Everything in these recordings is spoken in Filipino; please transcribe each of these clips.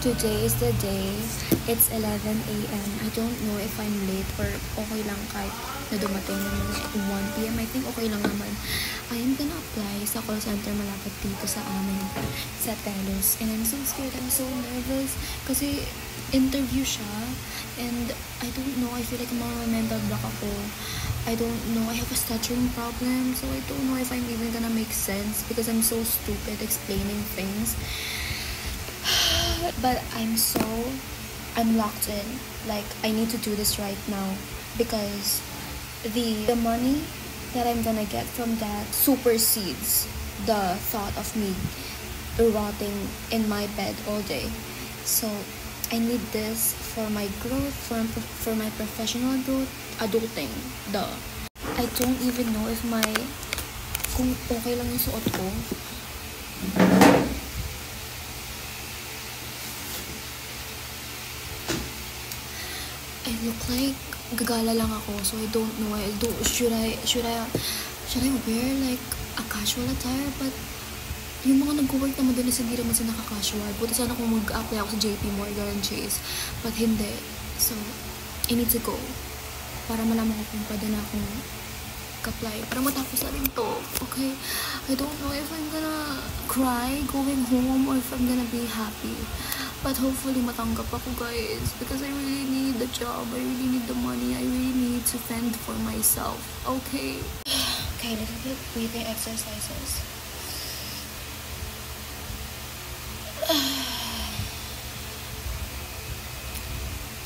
Today is the day. It's 11 a.m. I don't know if I'm late or okay lang kahit na dumating ng mga 1 p.m. I think okay lang naman. I am gonna apply sa call center malapit dito sa amin, sa Telos. And I'm so scared, I'm so nervous. Kasi interview siya. And I don't know, I feel like mga mental block ako. I don't know, I have a stuttering problem. So I don't know if I'm even gonna make sense because I'm so stupid explaining things. But I'm locked in. Like, I need to do this right now because the money that I'm gonna get from that supersedes the thought of me rotting in my bed all day. So I need this for my growth, for my professional growth, adulting. Duh. I don't even know if kung okay lang yung suot ko. I look like gagala lang ako, so I don't know. Should I wear like a casual attire? But yung mga nag-work naman doon hindi naman sila naka-casual. Buti sana kung mag-apply ako sa JP Morgan Chase. But hindi. So, I need to go. Para malaman ko kung pwede na akong apply. Para matapos na rin to. Okay? I don't know if I'm gonna cry going home or if I'm gonna be happy. But hopefully matanggap ako, guys. Because I really need the job. I really need the money. I really need to fend for myself. Okay? Okay, little bit breathing exercises.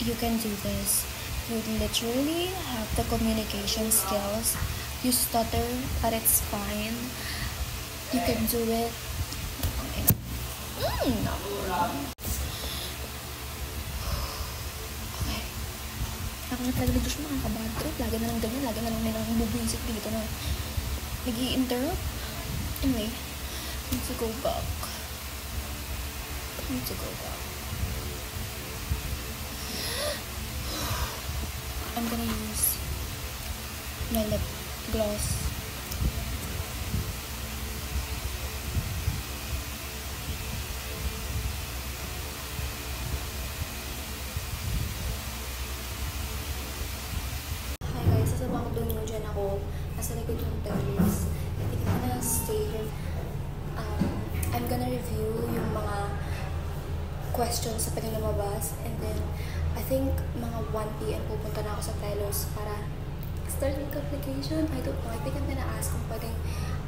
You can do this. You literally have the communication skills. You stutter, but it's fine. You can do it. No. Ako na talaga dito siya nakakabad trip. Lagi na lang ganyan. Lagi na lang may nang bubuisit dito na nag-i-interrupt. Anyway, need to go back. I'm gonna use my lip gloss. Nasa likod yung terrace. I think I'm gonna stay here. I'm gonna review yung mga questions sa pwedeng lumabas. And then, I think mga 1 p.m. pupunta na ako sa Telos para start yung application. I don't know. I think I'm gonna ask kung pwedeng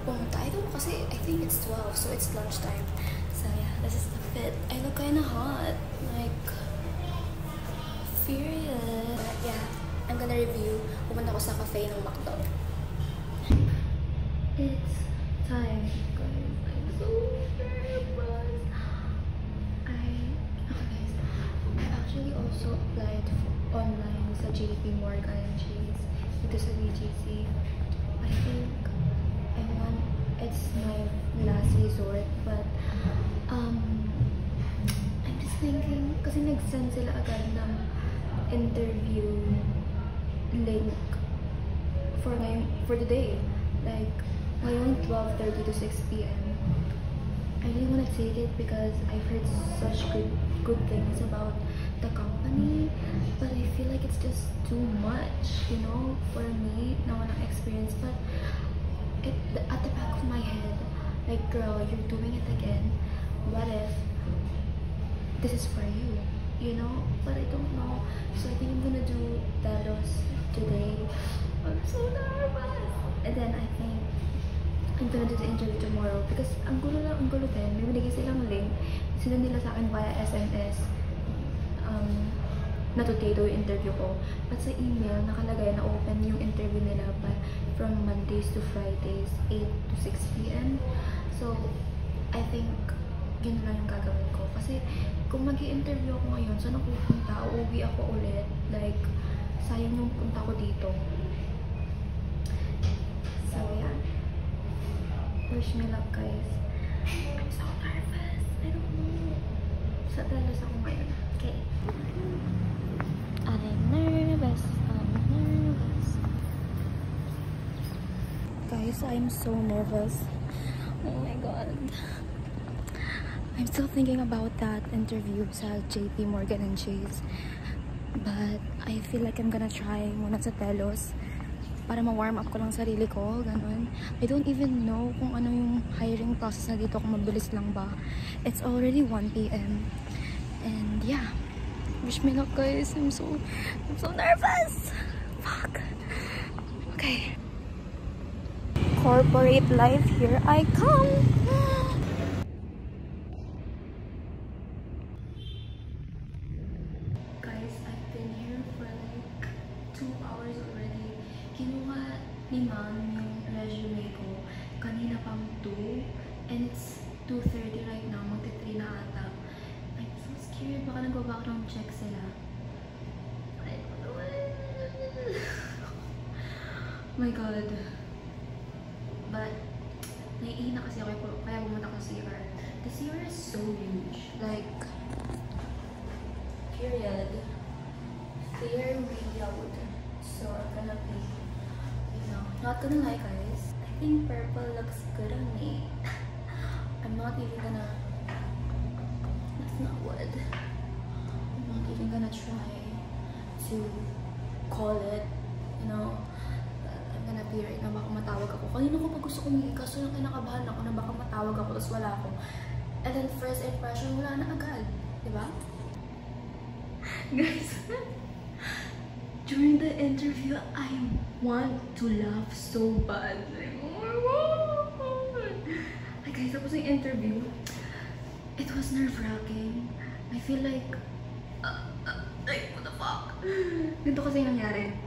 pumunta. I don't know kasi I think it's 12. So, it's lunchtime. So, yeah. This is the fit. I look kinda hot. Like, furious. But, yeah. I'm gonna review. Pupunta ako sa cafe ng McDo. It's time, guys. I'm so nervous. I actually also applied online sa JP Morgan Chase dito sa BGC. I think it's my last resort, but I'm just thinking kasi nag-send sila agad ng interview link for the day. Like, ngayon 12:30 to 6 p.m. I really want to take it because I've heard such good things about the company, but I feel like it's just too much, you know, for me na walang experience. But at the back of my head, like, girl, you're doing it again. What if this is for you, you know? But I don't know. So I think I'm gonna do Telos today. I'm so nervous. And then I think I'm gonna do the interview tomorrow because ang gulo din. May binigay silang link. Sinend nila sa akin via SMS na today daw yung interview ko. But sa email, nakalagay na open yung interview nila from Mondays to Fridays, 8 to 6 p.m. So, I think yun lang yung gagawin ko. Kasi kung mag-i-interview ako ngayon, saan ako pupunta? Uuwi ako ulit. Like, sayang yung punta ko dito. So, yeah. Wish me luck, guys. I'm so nervous. I don't know. Sa Telos ako ngayon. Okay. I'm nervous. Guys, I'm so nervous. Oh my god. I I'm still thinking about that interview sa JP Morgan and Chase. But I feel like I'm gonna try muna sa Telos para ma-warm up ko lang sarili ko, ganun. I don't even know kung ano yung hiring process na dito, kung mabilis lang ba. It's already 1 p.m. And yeah, wish me luck guys. I'm so nervous. Fuck. Okay. Corporate life, here I come. Guys, I've been here for like 2 hours already. Kinuha ni ma'am yung resume ko kanina pang 2 and it's 2:30 right now. Magti-3 na ata. I'm so scared. Baka nag-background check sila. I don't know. Oh my god. But naiihina kasi ako kaya pumunta ko sa CR. The CR is so huge. Like, period. Clear way out. So I'm gonna be, you know, not gonna lie guys. I think purple looks good on me. I'm not even gonna, that's not wood. I'm not even gonna try to call it, you know. I'm gonna be right na baka matawag ako. Kanina ko pa gusto kumili, kaso lang kinakabahan ako na baka matawag ako tapos wala ako. And then first impression, wala na agad. Diba? Guys, during the interview, I want to laugh so bad. Like, oh my god! Like guys, tapos yung interview, it was nerve-wracking. I feel like, what the fuck? Ganito kasi yung nangyari.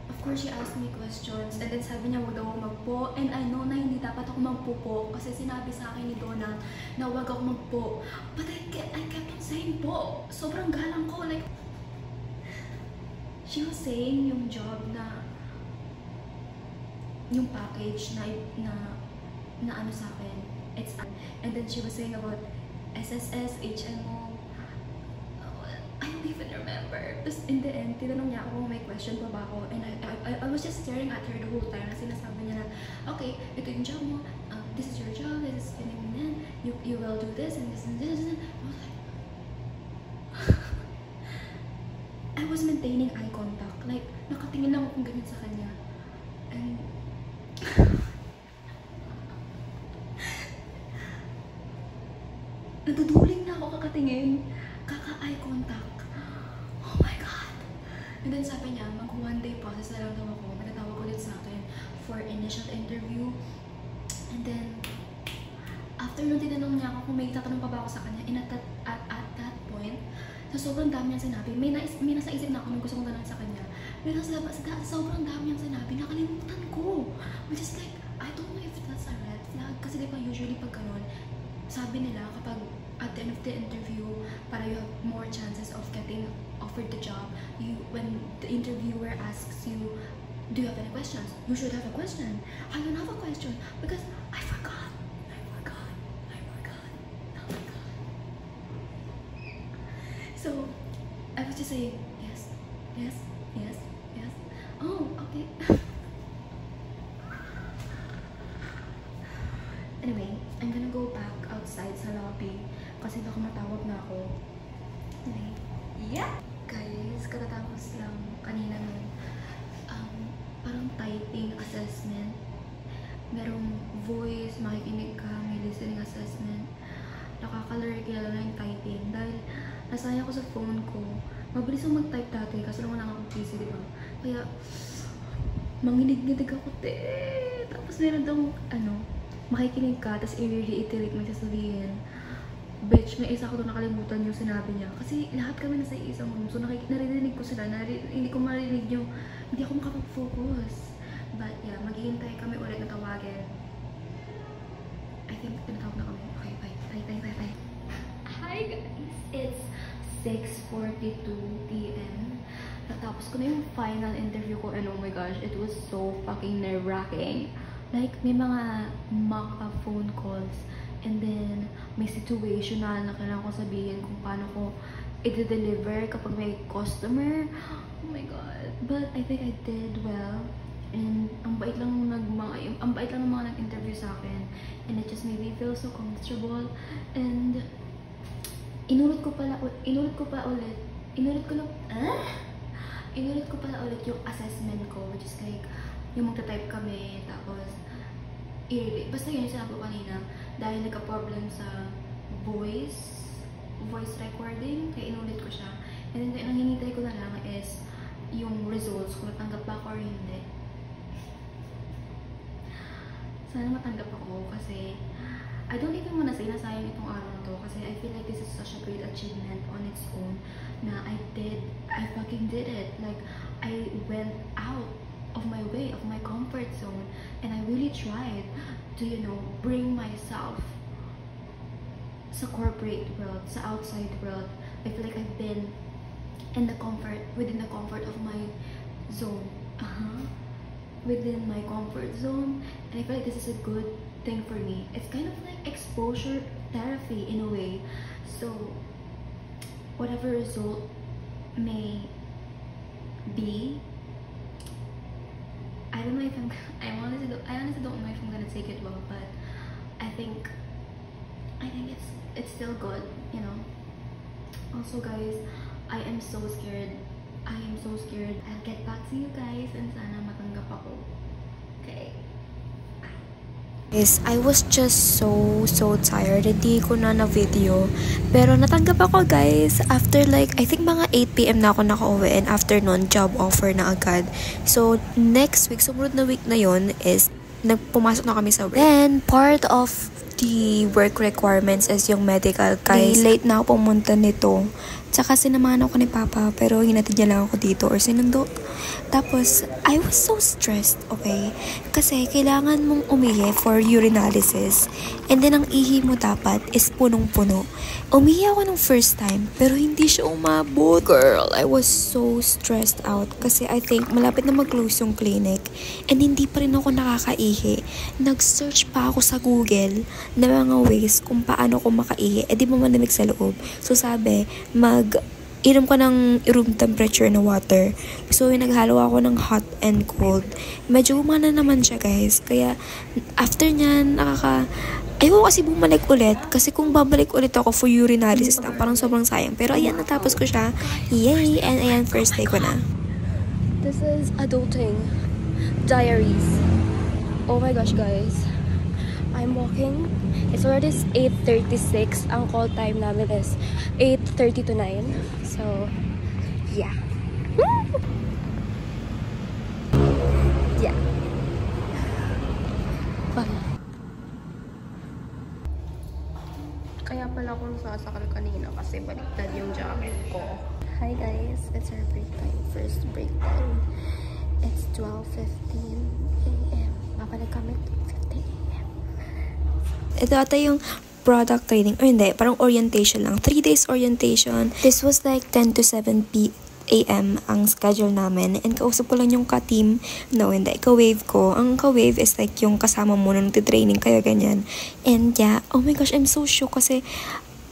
Of course, she asked me questions and then sabi niya wag daw ako magpo, and I know na hindi dapat ako magpo kasi sinabi sa akin ni Donald na wag ako magpo, but I kept on saying po. Sobrang galang ko, like she was saying yung job na yung package na ano sa akin, it's, and then she was saying about SSS, HMO, I don't even remember. Tapos in the end, tinanong niya ako kung may question pa ba ako. And I was just staring at her the whole time. Na sinasabi niya na, okay, ito yung job mo. This is your job. This is, and you will do this and this and this. And I was like, I was maintaining eye contact. Like, nakatingin lang akong ganyan sa kanya. And naduduling na ako kakatingin. Kaka-eye contact. Oh my god. And then sabi niya, mag-1 day process na lang daw ako. Matatawag ulit sa akin for initial interview. And then, after nung tinanong niya ako kung may tatanong pa ba ako sa kanya, and at that point, sa sobrang dami niyang sinabi, may nasa isip na ako nung gusto kong tanong sa kanya. Pero sa sobrang dami niyang sinabi, nakalimutan ko. Which is like, I don't know if that's a red flag. Kasi diba usually pag ganun, sabi nila kapag at the end of the interview, para you have more chances of getting offered the job, when the interviewer asks you, do you have any questions? You should have a question. I don't have a question because I forgot. Oh my god. So I was just saying yes. Oh, okay. Anyway, I'm gonna go back outside sa lobby kasi baka matawag na ako. Anyway, yeah! Guys, katatapos lang kanina ng parang typing assessment. Merong voice, makikinig ka, may listening assessment. Nakakalurky lang yung typing dahil nasaya ko sa phone ko. Mabilis akong mag-type dati kasi lang wala akong PC, diba? Kaya, manginig-nginig ako, tapos meron daw, makikinig ka, tapos i-reiterate mo sasabihin. Bitch, may isa ko doon nakalimutan yung sinabi niya. Kasi lahat kami nasa isang room. So naririnig ko sila. Hindi ko marinig yung, hindi ako makapag-focus. But yeah, maghihintay kami ulit na tawagin. I think tinatawag na kami. Okay, bye. Hi guys! It's 6:42 p.m. Natapos ko na yung final interview ko and oh my gosh, it was so fucking nerve-wracking. Like, may mga mock-up phone calls and then may situational na kailangan ko sabihin kung paano ko i-deliver kapag may customer. Oh my god. But I think I did well. And ang bait lang ng mga nag-interview sa akin. And it just made me feel so comfortable. And inulit ko pala ulit yung assessment ko, which is like, yung magta-type kami, tapos, basta yun yung sinabi ko kanina, dahil nagka-problem sa voice recording, kaya inulit ko siya. And then, ang hinintay ko na lang is, yung results, kung natanggap ba ako or hindi. Sana matanggap ako, kasi, I don't even wanna say na sayang itong araw na to, kasi I feel like this is such a great achievement on its own, na I fucking did it. Like, I went out of my way, of my comfort zone, and I really tried to, you know, bring myself sa corporate world, sa outside world. I feel like I've been within the comfort of my zone. Within my comfort zone, and I feel like this is a good thing for me. It's kind of like exposure therapy in a way. So, whatever result may be, I don't know if I honestly don't know if I'm gonna take it well, but I think it's still good, you know. Also, guys, I am so scared. I'll get back to you guys, and sana matanggap ako. Okay. Guys, I was just so tired. Hindi ko na video. Pero natanggap ako, guys. After like, I think mga 8 PM na ako nakauwi. And after nun, job offer na agad. So, next week, sumunod na week na yon is, pumasok na kami sa work. Then, part of the work requirements is yung medical. Guys, late na ako pumunta nito. Tsaka sinamahan ako ni Papa, pero hinatid niya lang ako dito or sinundo. Tapos, I was so stressed, okay? Kasi kailangan mong umihi for urinalysis. And then, ang ihi mo dapat is punong-puno. Umihi ako ng first time, pero hindi siya umabot. Girl, I was so stressed out kasi I think malapit na mag-close yung clinic. And hindi pa rin ako nakakaihi. Nag-search pa ako sa Google na mga ways kung paano ko makaihi. Eh, di ba malamig sa loob? So, sabi, inom ko ng room temperature na water. So, naghalo ako ng hot and cold. Medyo umana naman siya, guys. Kaya, after nyan, ayoko kasi bumalik ulit. Kasi kung babalik ulit ako for urinalysis lang, parang sobrang sayang. Pero ayan, natapos ko siya. Yay! And ayan, first day ko na. This is adulting diaries. Oh my gosh, guys. I'm walking. It's already 8:36. Ang call time namin is 8:30 to 9. So, yeah. Yeah. Kaya pala akong sasakal kanina kasi baliktad yung jacket ko. Hi guys, it's our break time. First break time. It's 12:15 AM. Babalik kami 2:15 AM. Ito ata yung product training. O hindi, parang orientation lang. 3 days orientation. This was like 10 to 7 AM ang schedule namin. And kausap ko lang yung ka-team. No, hindi. Ka-wave ko. Ang ka-wave is like yung kasama mo nung training kayo, ganyan. And yeah, oh my gosh, I'm so shocked kasi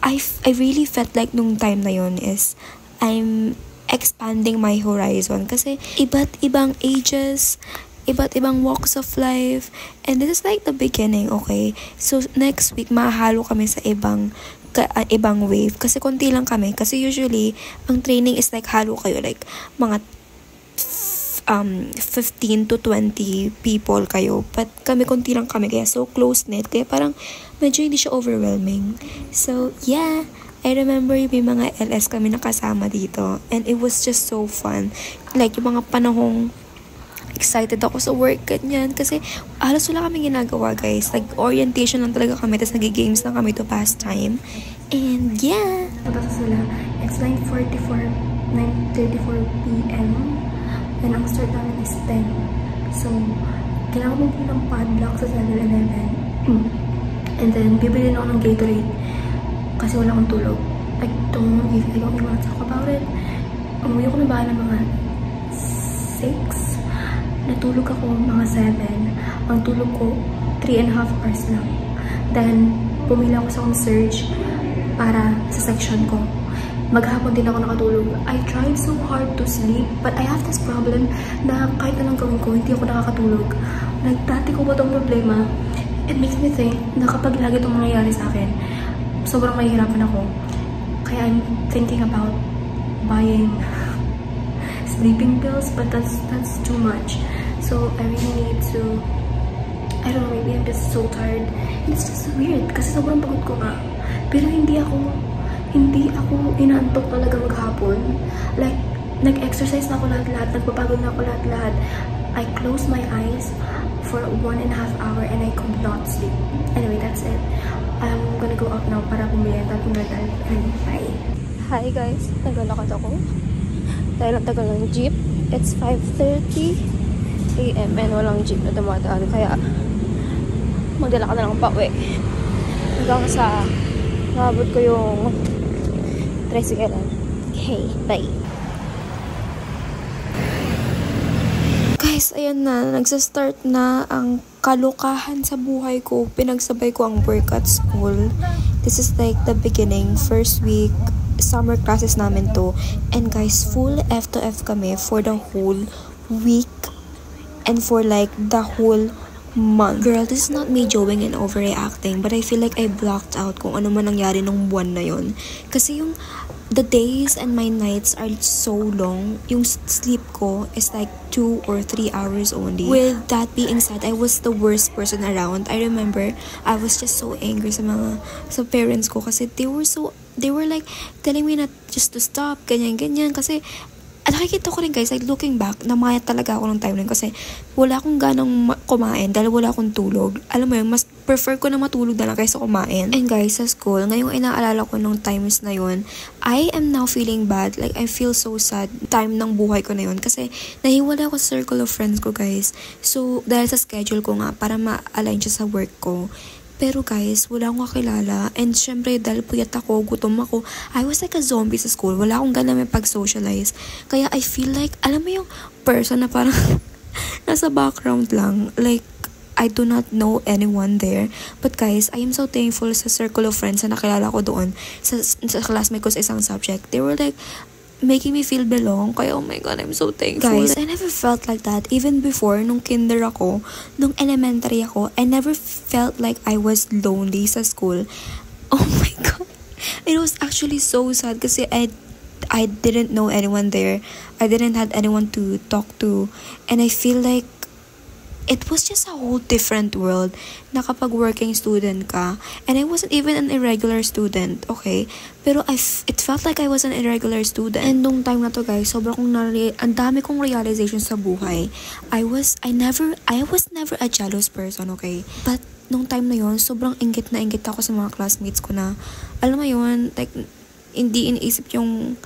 I really felt like nung time na yun is I'm expanding my horizon. Kasi iba't ibang ages, iba't ibang walks of life, and this is like the beginning, okay? So, next week, mahalo kami sa ibang wave, kasi konti lang kami, kasi usually, ang training is like, halo kayo, like, mga 15 to 20 people kayo, but kami, konti lang kami, kaya so close-knit, kaya parang, medyo hindi siya overwhelming. So, yeah, I remember yung mga LS kami nakasama dito, and it was just so fun. Like, yung mga panahong excited ako sa work, ganyan. Kasi, halos wala kami ginagawa, guys. Like, orientation lang talaga kami, tapos nag-games lang kami to pass time. And, yeah. Tapos sila, it's 9:34 PM. And ang start namin is 10. So, kailangan mo po ng padlock sa 7-Eleven. And then, bibili na ako ng Gatorade. Kasi wala akong tulog. I don't even want to talk about it. Umuwi ako na bahay ng mga 6. Natulog ako mga 7. Ang tulog ko, 3.5 hours lang. Then, pumila ako sa surge para sa section ko. maghapon din ako nakatulog. I tried so hard to sleep, but I have this problem na kahit anong gawin ko, hindi ako nakakatulog. Like, dati ko ba itong problema? It makes me think na kapag lagi itong nangyayari sa akin, sobrang mahihirapan ako. Kaya I'm thinking about buying sleeping pills, but that's too much. So I really need to, I don't know, maybe I'm just so tired. And it's just weird kasi sobrang pagod ko nga. Pero hindi ako inaantok talaga maghapon. Like, nag-exercise na ako lahat-lahat, nagpapagod na ako lahat-lahat. I closed my eyes for 1.5 hours and I could not sleep. Anyway, that's it. I'm gonna go out now para bumili ng nadal. Bye! Hi guys! Naglalakad ako. Dahil ang tagal ng jeep. It's 5:30 AM and walang jeep na dumadaan. Kaya magdala ka na lang pauwi. Hanggang sa nabot ko yung tricycle. Okay, bye! Guys, ayan na. Nagsastart na ang kalokahan sa buhay ko. Pinagsabay ko ang work at school. This is like the beginning. First week, summer classes namin to. And guys, full F to F kami for the whole week. And for like the whole month. Girl, this is not me joking and overreacting. But I feel like I blocked out kung ano man nangyari nung buwan na yun. Kasi the days and my nights are so long. Yung sleep ko is like 2 or 3 hours only. With that being said, I was the worst person around. I remember I was just so angry sa parents ko kasi they were like telling me not just to stop, ganyan kasi nakikita ko rin guys, like looking back, namayat talaga ako ng time na yun kasi wala akong ganang kumain dahil wala akong tulog. Alam mo yun, mas prefer ko na matulog na lang kaysa kumain. And guys, sa school, ngayong inaalala ko nung times na yun, I am now feeling bad. Like, I feel so sad time ng buhay ko na yun kasi nahiwala ako sa circle of friends ko guys. So, dahil sa schedule ko nga, para ma-align siya sa work ko. Pero guys, wala akong kakilala. And syempre, dahil puyat ako, gutom ako, I was like a zombie sa school. Wala akong gana may pag-socialize. Kaya I feel like, alam mo yung person na parang nasa background lang. Like, I do not know anyone there. But guys, I am so thankful sa circle of friends na nakilala ko doon. Sa classmate ko sa isang subject. They were like, making me feel belong. Kaya, oh my God, I'm so thankful. Guys, I never felt like that. Even before, nung kinder ako, nung elementary ako, I never felt like I was lonely sa school. Oh my God. It was actually so sad kasi I didn't know anyone there. I didn't have anyone to talk to. And I feel like it was just a whole different world na kapag working student ka. And I wasn't even an irregular student, okay? Pero it felt like I was an irregular student. And nung time na to guys, ang dami kong realization sa buhay. I was never a jealous person, okay? But nung time na yon, sobrang inggit ako sa mga classmates ko na, alam mo yun, like, hindi iniisip yung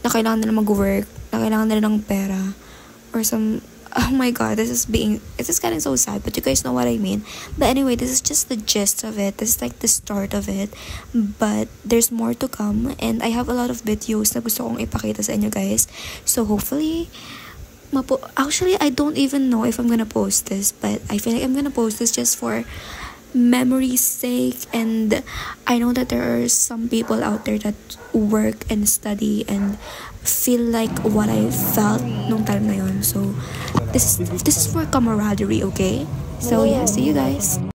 na kailangan nila mag-work, na kailangan nila ng pera, or some, oh my God, this is getting so sad, but you guys know what I mean. But anyway, this is just the gist of it. This is like the start of it. But there's more to come, and I have a lot of videos na gusto kong ipakita sa inyo guys. So hopefully, actually, I don't even know if I'm gonna post this, but I feel like I'm gonna post this just for memory's sake. And I know that there are some people out there that work and study and feel like what I felt nung time na yun. So this is for camaraderie, okay? So yeah, see you guys.